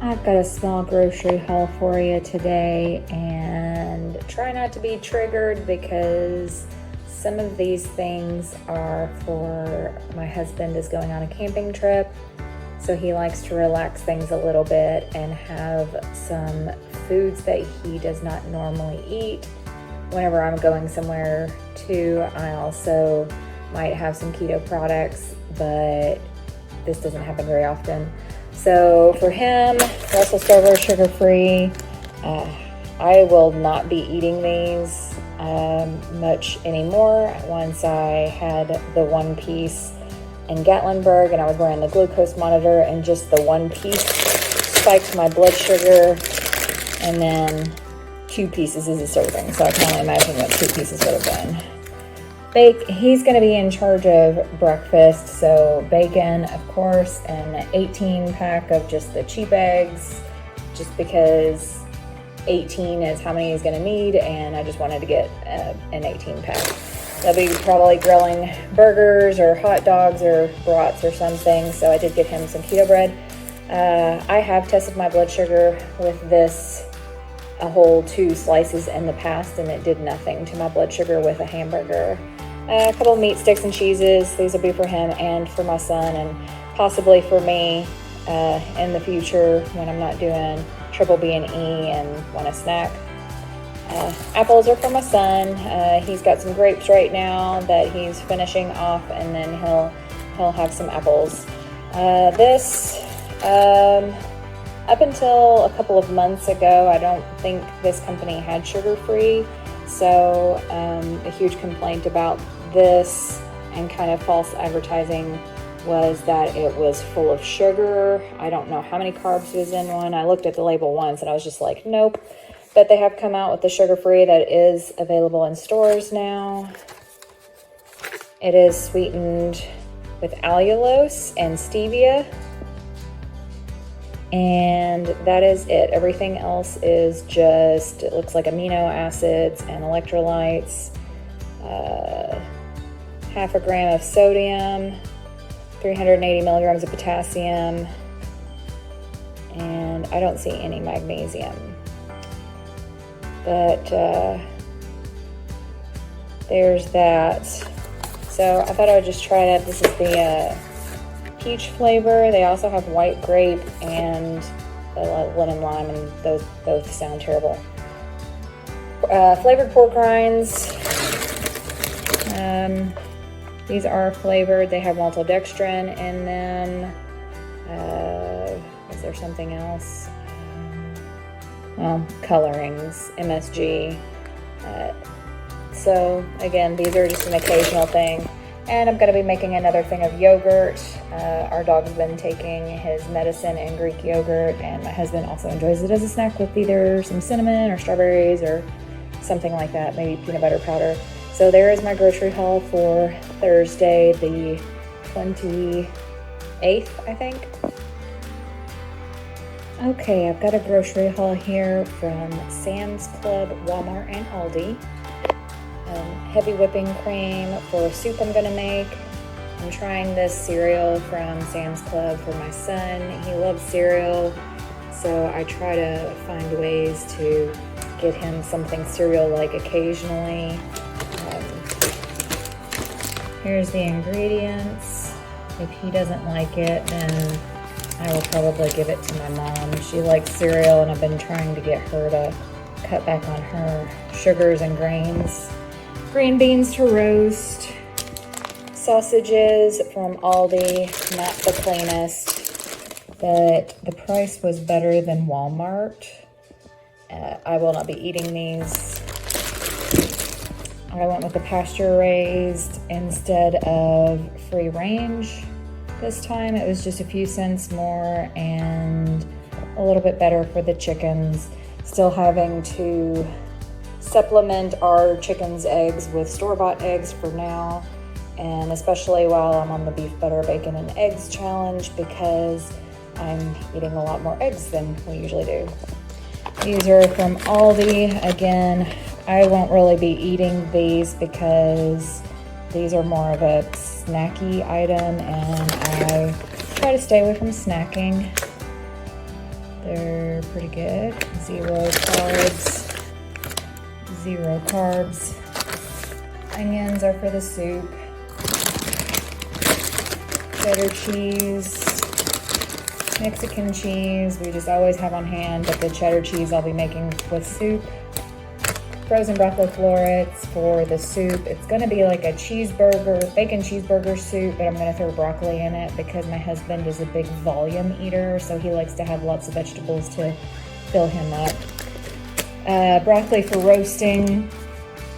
I've got a small grocery haul for you today, and try not to be triggered because some of these things are for my husband is going on a camping trip. So he likes to relax things a little bit and have some foods that he does not normally eat. Whenever I'm going somewhere too, I also might have some keto products, but this doesn't happen very often. So for him, Russell Stover sugar-free. I will not be eating these much anymore. Once I had the one piece in Gatlinburg and I was wearing the glucose monitor, and just the one piece spiked my blood sugar, and then 2 pieces is a serving. So I can only imagine what 2 pieces would have been. He's going to be in charge of breakfast, so bacon, of course, an 18 pack of just the cheap eggs, just because 18 is how many he's going to need, and I just wanted to get an 18 pack. They'll be probably grilling burgers or hot dogs or brats or something, so I did get him some keto bread. I have tested my blood sugar with this a whole 2 slices in the past, and it did nothing to my blood sugar with a hamburger. A couple meat sticks and cheeses. These will be for him and for my son, and possibly for me in the future when I'm not doing triple B and E and want a snack. Apples are for my son. He's got some grapes right now that he's finishing off, and then he'll have some apples. Up until a couple of months ago, I don't think this company had sugar-free. So a huge complaint about this and kind of false advertising was that it was full of sugar. I don't know how many carbs was in one. I looked at the label once and I was just like, nope. But they have come out with the sugar-free that is available in stores now. It is sweetened with allulose and stevia. And that is it. Everything else is just, it looks like amino acids and electrolytes, half a gram of sodium, 380 milligrams of potassium, and I don't see any magnesium. But there's that. So I thought I would just try that. This is the peach flavor. They also have white grape and lemon lime, and those both sound terrible. Flavored pork rinds. These are flavored. They have maltodextrin in them. Is there something else? Colorings, MSG. So again, these are just an occasional thing. And I'm going to be making another thing of yogurt. Our dog's been taking his medicine in Greek yogurt, and my husband also enjoys it as a snack with either some cinnamon or strawberries or something like that, maybe peanut butter powder. So there is my grocery haul for Thursday, the 28th, I think. Okay, I've got a grocery haul here from Sam's Club, Walmart, and Aldi. Heavy whipping cream for soup I'm going to make. I'm trying this cereal from Sam's Club for my son. He loves cereal, so I try to find ways to get him something cereal-like occasionally. Here's the ingredients. If he doesn't like it, then I will probably give it to my mom. She likes cereal, and I've been trying to get her to cut back on her sugars and grains. Green beans to roast. Sausages from Aldi, not the cleanest, but the price was better than Walmart. I will not be eating these. I went with the pasture raised instead of free range. This time it was just a few cents more and a little bit better for the chickens. Still having to supplement our chickens' eggs with store-bought eggs for now, and especially while I'm on the beef, butter, bacon, and eggs challenge, because I'm eating a lot more eggs than we usually do. These are from Aldi. Again, I won't really be eating these because these are more of a snacky item, and I try to stay away from snacking. They're pretty good. 0 carbs. 0 carbs. Onions are for the soup. Cheddar cheese. Mexican cheese, we just always have on hand, but the cheddar cheese I'll be making with soup. Frozen broccoli florets for the soup. It's gonna be like a bacon cheeseburger soup, but I'm gonna throw broccoli in it because my husband is a big volume eater, so he likes to have lots of vegetables to fill him up. Broccoli for roasting.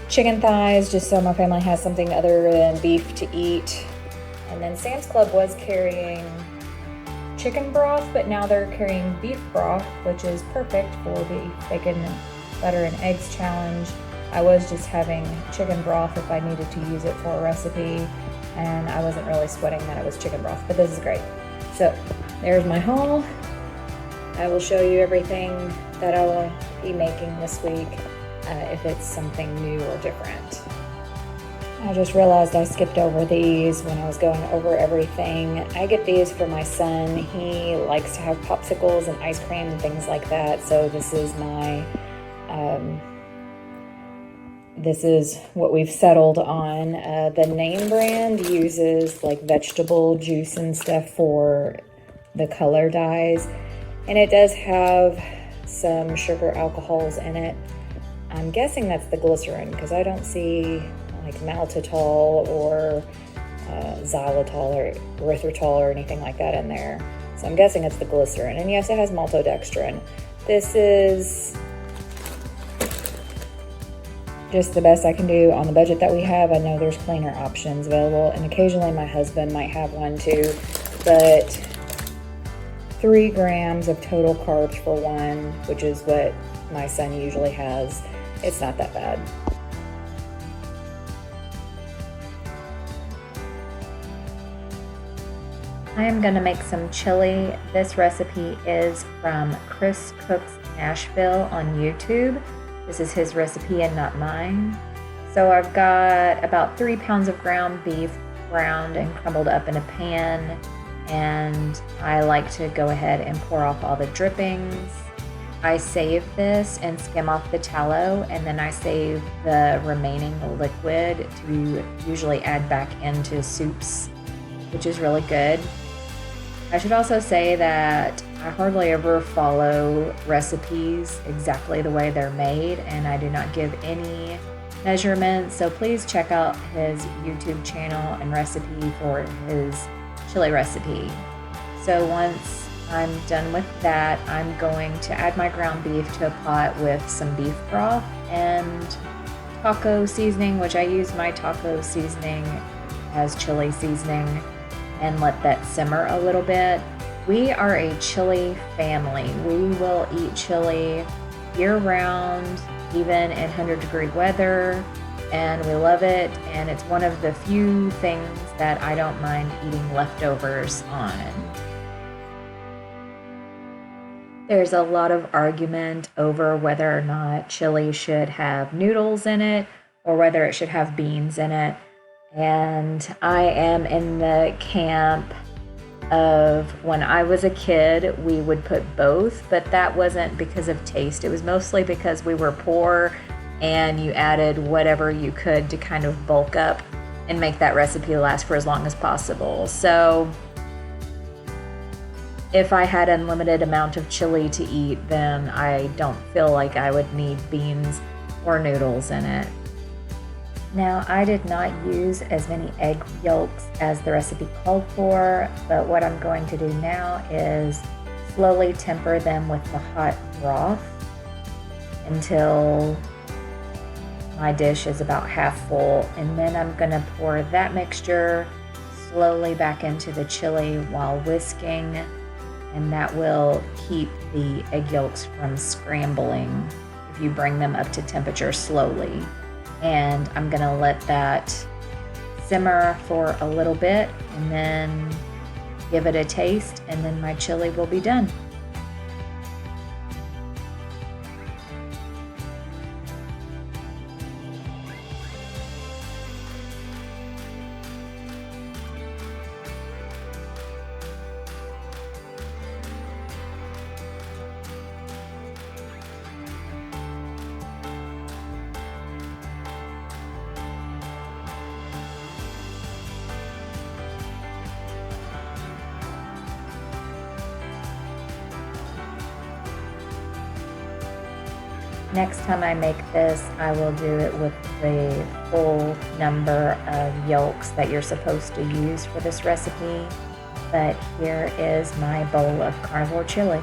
Chicken thighs, just so my family has something other than beef to eat. And then Sam's Club was carrying chicken broth, but now they're carrying beef broth, which is perfect for the bacon, butter, and eggs challenge. I was just having chicken broth if I needed to use it for a recipe, and I wasn't really sweating that it was chicken broth, but this is great. So there's my haul. I will show you everything that I will be making this week if it's something new or different. I just realized I skipped over these when I was going over everything. I get these for my son. He likes to have popsicles and ice cream and things like that. So this is this is what we've settled on. The name brand uses like vegetable juice and stuff for the color dyes. And it does have some sugar alcohols in it. I'm guessing that's the glycerin because I don't see like maltitol or xylitol or erythritol or anything like that in there. So I'm guessing it's the glycerin. And yes, it has maltodextrin. This is just the best I can do on the budget that we have. I know there's cleaner options available, and occasionally my husband might have one too, but 3 grams of total carbs for one, which is what my son usually has. It's not that bad. I am going to make some chili. This recipe is from Chris Cooks Nashville on YouTube. This is his recipe and not mine. So I've got about 3 pounds of ground beef ground and crumbled up in a pan, and I like to go ahead and pour off all the drippings. I save this and skim off the tallow, and then I save the remaining liquid to usually add back into soups, which is really good. I should also say that I hardly ever follow recipes exactly the way they're made, and I do not give any measurements, so please check out his YouTube channel and recipe for his chili recipe. So once I'm done with that, I'm going to add my ground beef to a pot with some beef broth and taco seasoning, which I use my taco seasoning as chili seasoning, and let that simmer a little bit. We are a chili family. We will eat chili year round, even in 100-degree weather, and we love it, and it's one of the few things that I don't mind eating leftovers on. There's a lot of argument over whether or not chili should have noodles in it or whether it should have beans in it. And I am in the camp of when I was a kid, we would put both, but that wasn't because of taste. It was mostly because we were poor and you added whatever you could to kind of bulk up and make that recipe last for as long as possible. So if I had unlimited amount of chili to eat, then I don't feel like I would need beans or noodles in it. Now, I did not use as many egg yolks as the recipe called for, but what I'm going to do now is slowly temper them with the hot broth until my dish is about half full, and then I'm going to pour that mixture slowly back into the chili while whisking, and that will keep the egg yolks from scrambling if you bring them up to temperature slowly. And I'm gonna let that simmer for a little bit and then give it a taste, and then my chili will be done. Next time I make this, I will do it with the full number of yolks that you're supposed to use for this recipe. But here is my bowl of carnivore chili.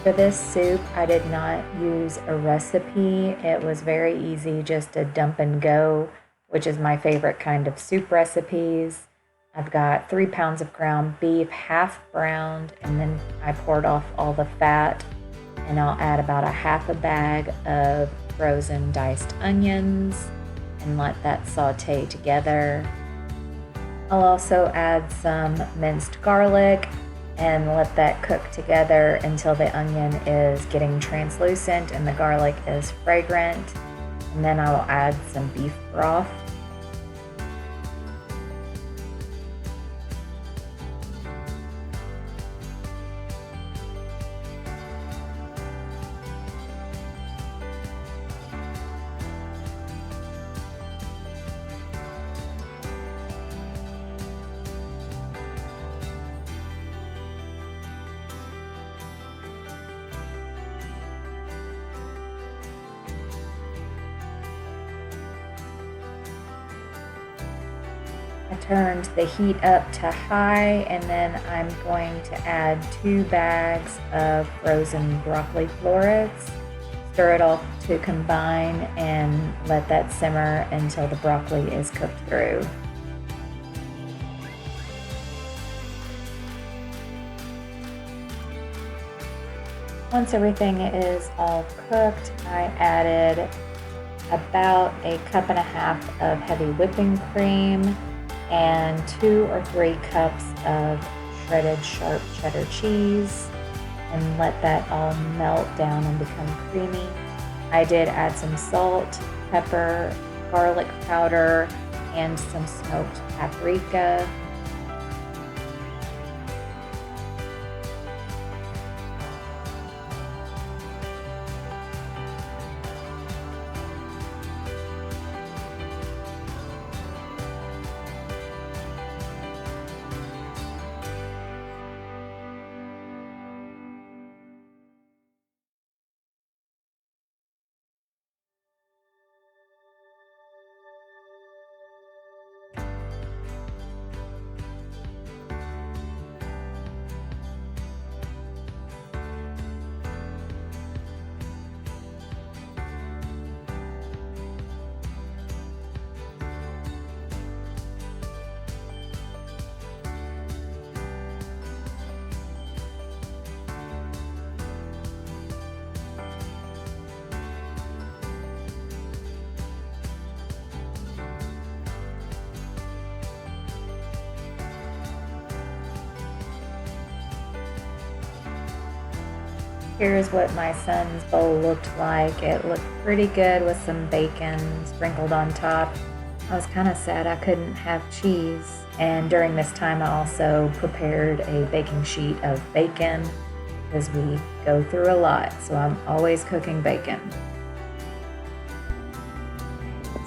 For this soup, I did not use a recipe. It was very easy, just a dump and go, which is my favorite kind of soup recipes. I've got 3 pounds of ground beef, half browned, and then I poured off all the fat, and I'll add about a half a bag of frozen diced onions and let that saute together. I'll also add some minced garlic and let that cook together until the onion is getting translucent and the garlic is fragrant. And then I will add some beef broth. I turned the heat up to high, and then I'm going to add 2 bags of frozen broccoli florets. Stir it all to combine and let that simmer until the broccoli is cooked through. Once everything is all cooked, I added about a cup and a half of heavy whipping cream and 2 or 3 cups of shredded sharp cheddar cheese, and let that all melt down and become creamy. I did add some salt, pepper, garlic powder, and some smoked paprika. Here's what my son's bowl looked like. It looked pretty good with some bacon sprinkled on top. I was kind of sad I couldn't have cheese. And during this time, I also prepared a baking sheet of bacon because we go through a lot. So I'm always cooking bacon.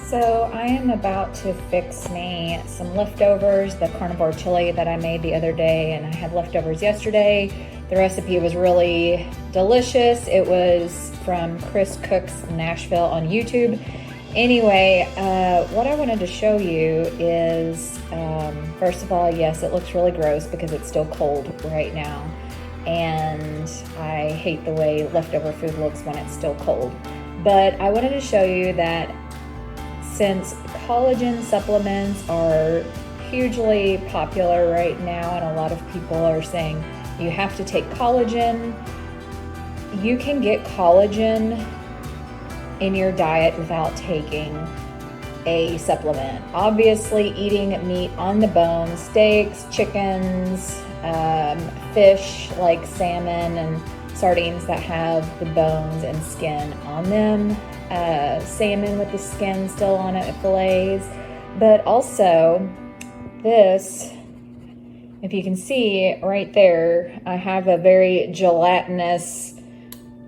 So I am about to fix me some leftovers, the carnivore chili that I made the other day, and I had leftovers yesterday. The recipe was really delicious. It was from Chris Cooks Nashville on YouTube. Anyway, what I wanted to show you is, first of all, yes, it looks really gross because it's still cold right now. And I hate the way leftover food looks when it's still cold. But I wanted to show you that since collagen supplements are hugely popular right now, and a lot of people are saying you have to take collagen, you can get collagen in your diet without taking a supplement. Obviously, eating meat on the bone, steaks, chickens, fish like salmon and sardines that have the bones and skin on them, salmon with the skin still on it, fillets, but also this, if you can see right there, I have a very gelatinous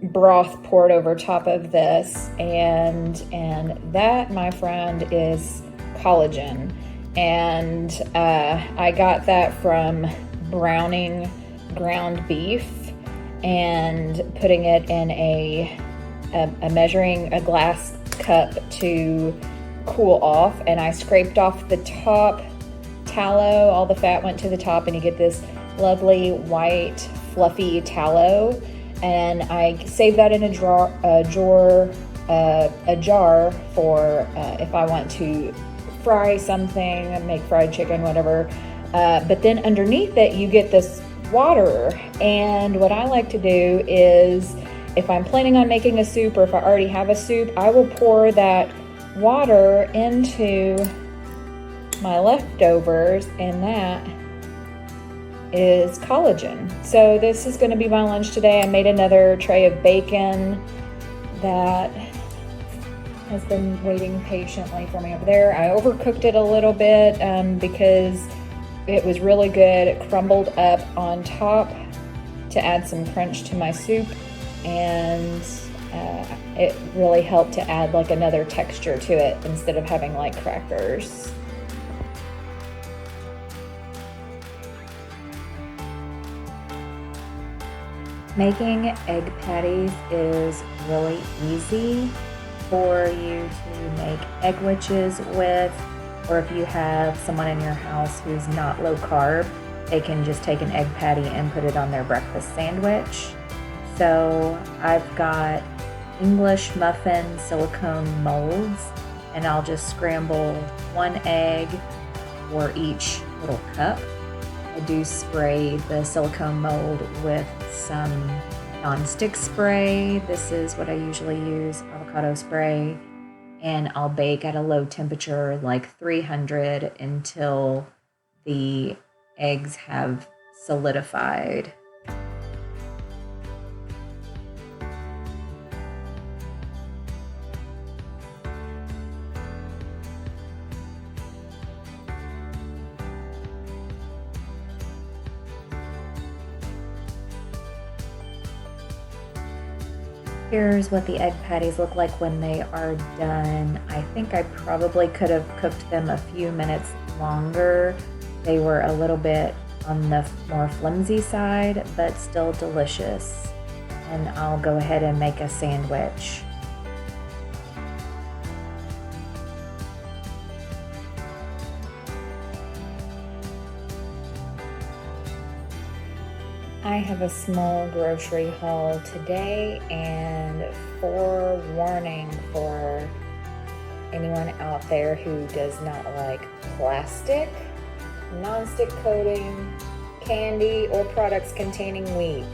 broth poured over top of this, and that, my friend, is collagen. And I got that from browning ground beef and putting it in a glass cup to cool off, and I scraped off the top tallow. All the fat went to the top, and you get this lovely white fluffy tallow. And I saved that in a jar for if I want to fry something, make fried chicken, whatever. But then underneath it, you get this water. And what I like to do is, if I'm planning on making a soup, or if I already have a soup, I will pour that water into my leftovers, and that is collagen. So this is going to be my lunch today. I made another tray of bacon that has been waiting patiently for me over there. I overcooked it a little bit because it was really good. It crumbled up on top to add some crunch to my soup, and it really helped to add like another texture to it instead of having like crackers. Making egg patties is really easy for you to make Eggwiches with, or if you have someone in your house who's not low carb, they can just take an egg patty and put it on their breakfast sandwich. So I've got English muffin silicone molds, and I'll just scramble 1 egg for each little cup. I do spray the silicone mold with some nonstick spray. This is what I usually use, avocado spray. And I'll bake at a low temperature, like 300, until the eggs have solidified. Here's what the egg patties look like when they are done. I think I probably could have cooked them a few minutes longer. They were a little bit on the more flimsy side, but still delicious. And I'll go ahead and make a sandwich. I have a small grocery haul today, and forewarning for anyone out there who does not like plastic, non-stick coating, candy, or products containing wheat.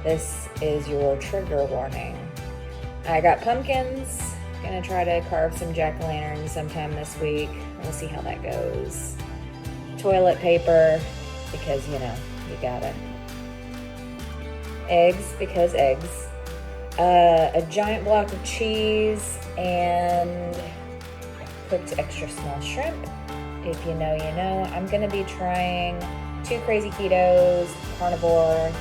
This is your trigger warning. I got pumpkins. Gonna try to carve some jack-o'-lanterns sometime this week. We'll see how that goes. Toilet paper, because you gotta. Eggs, because eggs. A giant block of cheese, and cooked extra small shrimp. If you know, you know. I'm going to be trying 2 Krazy Ketos, Carnivore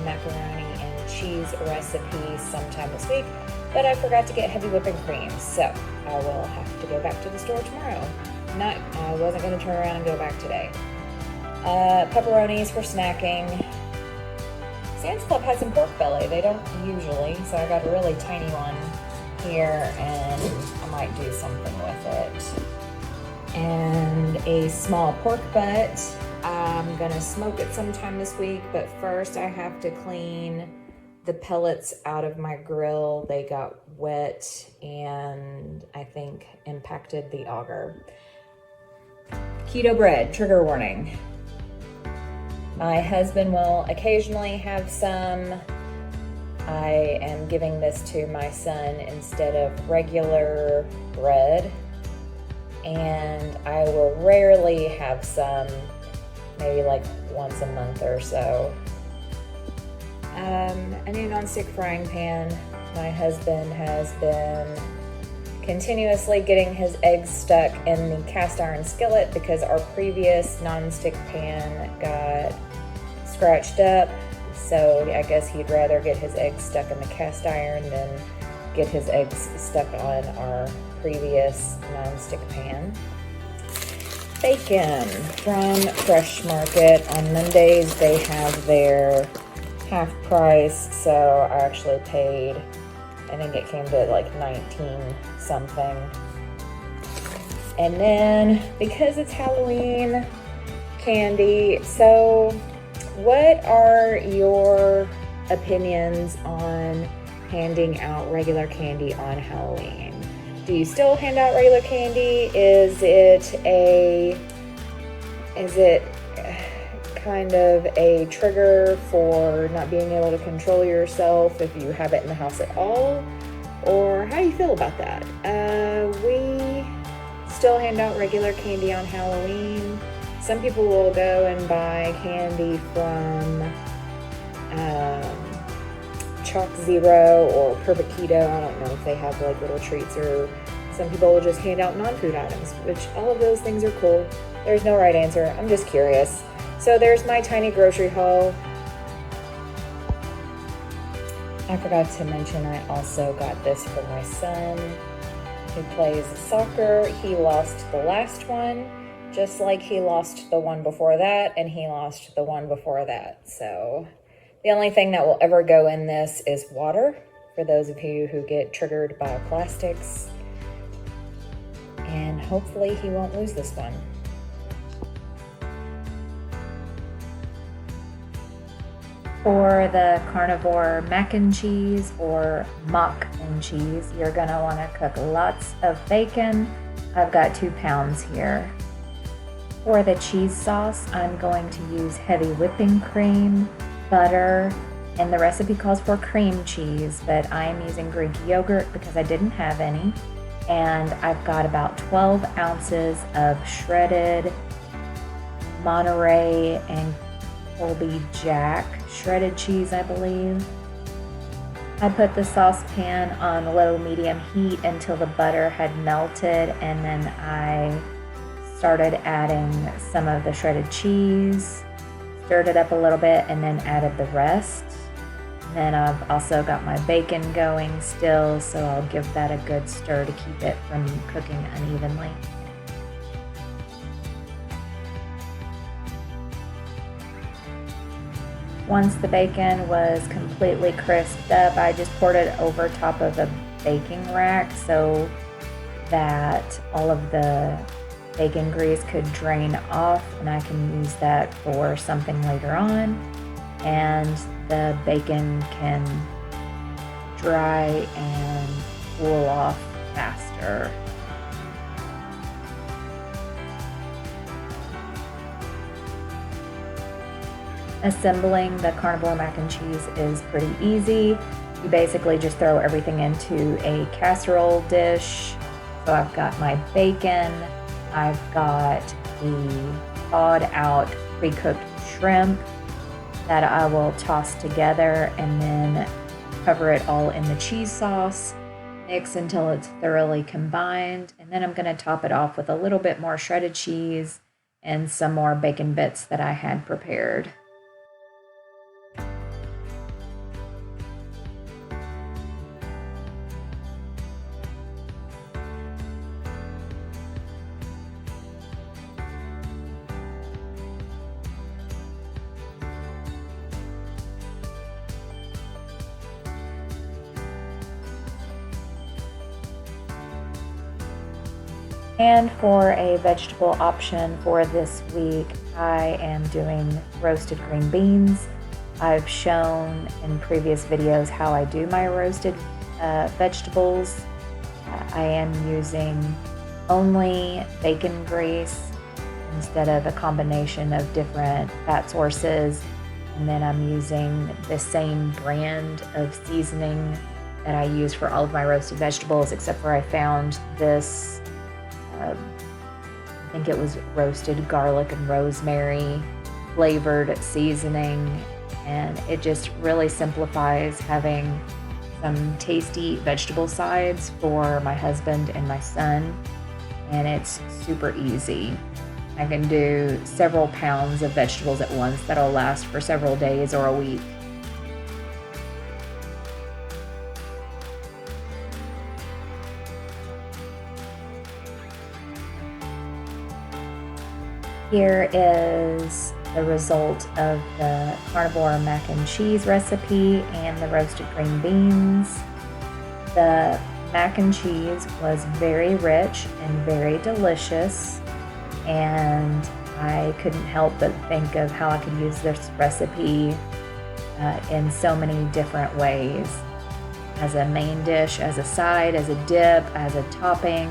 macaroni and cheese recipes sometime this week, but I forgot to get heavy whipping cream, so I will have to go back to the store tomorrow. I wasn't going to turn around and go back today. Pepperonis for snacking. Sam's Club has some pork belly. They don't usually, so I got a really tiny one here, and I might do something with it. And a small pork butt. I'm gonna smoke it sometime this week, but first I have to clean the pellets out of my grill. They got wet and I think impacted the auger. Keto bread, trigger warning. My husband will occasionally have some. I am giving this to my son instead of regular bread. And I will rarely have some, maybe like once a month or so. A new nonstick frying pan. My husband has been continuously getting his eggs stuck in the cast iron skillet because our previous nonstick pan got scratched up. So I guess he'd rather get his eggs stuck in the cast iron than get his eggs stuck on our previous nonstick pan. bacon from Fresh Market. On Mondays they have their half price, so I actually paid, I think it came to like 19 something. And then because it's Halloween, candy. So what are your opinions on handing out regular candy on Halloween? Do you still hand out regular candy? Is it kind of a trigger for not being able to control yourself if you have it in the house at all? Or how do you feel about that? We still hand out regular candy on Halloween. Some people will go and buy candy from Chalk Zero or Perfect Keto. I don't know if they have like little treats, or some people will just hand out non-food items, which all of those things are cool. There's no right answer. I'm just curious. So there's my tiny grocery haul. I forgot to mention I also got this for my son who plays soccer. He lost the last one, just like he lost the one before that, and he lost the one before that. So the only thing that will ever go in this is water, for those of you who get triggered by plastics. And hopefully he won't lose this one. For the Carnivore Mac and Cheese, or Mock and Cheese, you're gonna wanna cook lots of bacon. I've got 2 pounds here. For the cheese sauce, I'm going to use heavy whipping cream, butter, and the recipe calls for cream cheese, but I am using Greek yogurt because I didn't have any. And I've got about 12 ounces of shredded Monterey and Colby Jack shredded cheese, I believe. I put the saucepan on low-medium heat until the butter had melted, and then I started adding some of the shredded cheese, stirred it up a little bit, and then added the rest. And then I've also got my bacon going still, so I'll give that a good stir to keep it from cooking unevenly. Once the bacon was completely crisped up, I just poured it over top of a baking rack so that all of the bacon grease could drain off, and I can use that for something later on, and the bacon can dry and cool off faster. Assembling the Carnivore Mac and Cheese is pretty easy. You basically just throw everything into a casserole dish. So I've got my bacon, I've got the thawed out pre-cooked shrimp that I will toss together, and then cover it all in the cheese sauce, mix until it's thoroughly combined, and then I'm going to top it off with a little bit more shredded cheese and some more bacon bits that I had prepared. And for a vegetable option for this week, I am doing roasted green beans. I've shown in previous videos how I do my roasted vegetables. I am using only bacon grease instead of a combination of different fat sources. And then I'm using the same brand of seasoning that I use for all of my roasted vegetables, except for I found this I think it was roasted garlic and rosemary flavored seasoning, and it just really simplifies having some tasty vegetable sides for my husband and my son, and it's super easy. I can do several pounds of vegetables at once that'll last for several days or a week. Here is the result of the Carnivore Mac and Cheese recipe and the roasted green beans. The mac and cheese was very rich and very delicious, and I couldn't help but think of how I could use this recipe in so many different ways. As a main dish, as a side, as a dip, as a topping.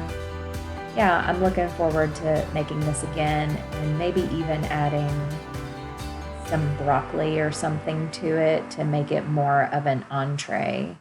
Yeah, I'm looking forward to making this again and maybe even adding some broccoli or something to it to make it more of an entree.